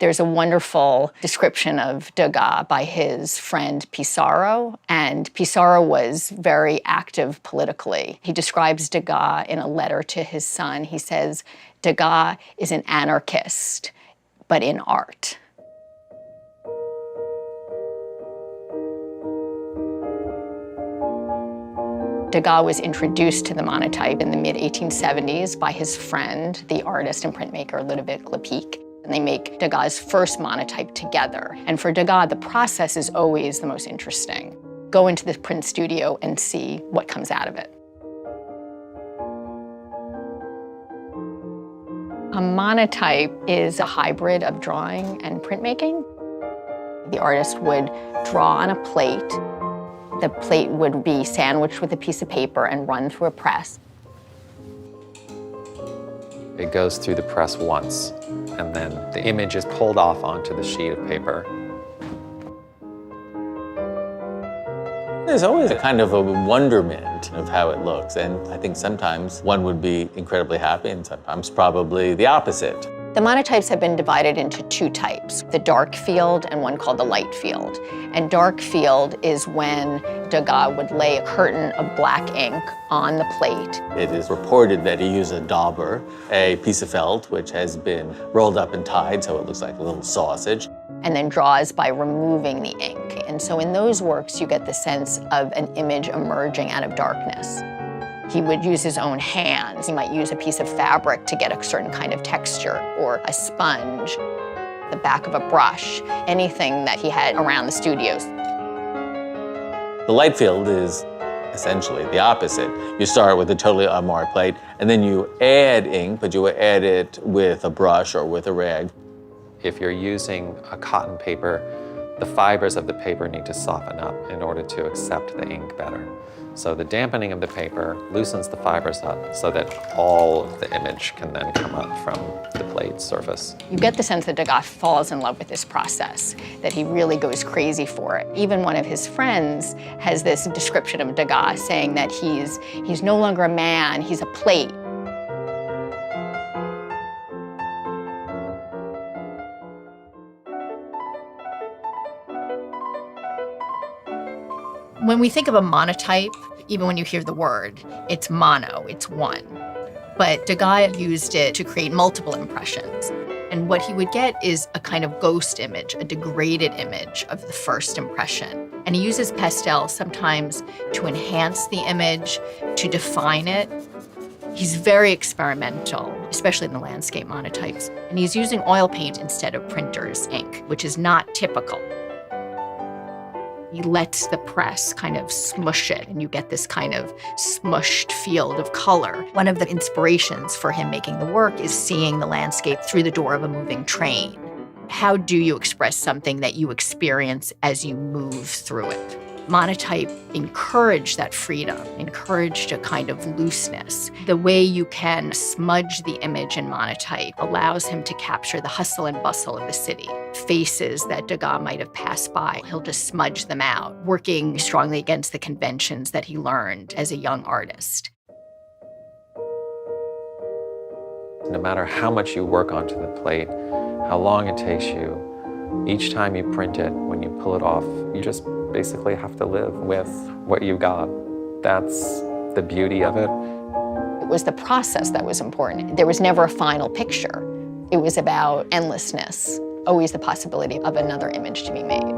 There's a wonderful description of Degas by his friend Pissarro, and Pissarro was very active politically. He describes Degas in a letter to his son. He says, Degas is an anarchist, but in art. Degas was introduced to the monotype in the mid-1870s by his friend, the artist and printmaker Ludovic Lepic. And they make Degas' first monotype together. And for Degas, the process is always the most interesting. Go into the print studio and see what comes out of it. A monotype is a hybrid of drawing and printmaking. The artist would draw on a plate. The plate would be sandwiched with a piece of paper and run through a press. It goes through the press once, and then the image is pulled off onto the sheet of paper. There's always a kind of a wonderment of how it looks, and I think sometimes one would be incredibly happy and sometimes probably the opposite. The monotypes have been divided into two types, the dark field and one called the light field. And dark field is when Degas would lay a curtain of black ink on the plate. It is reported that he used a dauber, a piece of felt which has been rolled up and tied so it looks like a little sausage. And then draws by removing the ink. And so in those works, you get the sense of an image emerging out of darkness. He would use his own hands. He might use a piece of fabric to get a certain kind of texture, or a sponge, the back of a brush, anything that he had around the studios. The light field is essentially the opposite. You start with a totally unmarked plate, and then you add ink, but you add it with a brush or with a rag. If you're using a cotton paper, the fibers of the paper need to soften up in order to accept the ink better. So the dampening of the paper loosens the fibers up so that all of the image can then come up from the plate surface. You get the sense that Degas falls in love with this process, that he really goes crazy for it. Even one of his friends has this description of Degas saying that he's no longer a man, he's a plate. When we think of a monotype, even when you hear the word, it's mono, it's one. But Degas used it to create multiple impressions. And what he would get is a kind of ghost image, a degraded image of the first impression. And he uses pastel sometimes to enhance the image, to define it. He's very experimental, especially in the landscape monotypes. And he's using oil paint instead of printer's ink, which is not typical. He lets the press kind of smush it, and you get this kind of smushed field of color. One of the inspirations for him making the work is seeing the landscape through the door of a moving train. How do you express something that you experience as you move through it? Monotype encouraged that freedom, encouraged a kind of looseness. The way you can smudge the image in monotype allows him to capture the hustle and bustle of the city. Faces that Degas might have passed by, he'll just smudge them out, working strongly against the conventions that he learned as a young artist. No matter how much you work onto the plate, how long it takes you, each time you print it, when you pull it off, you just basically have to live with what you got. That's the beauty of it. It was the process that was important. There was never a final picture. It was about endlessness, always the possibility of another image to be made.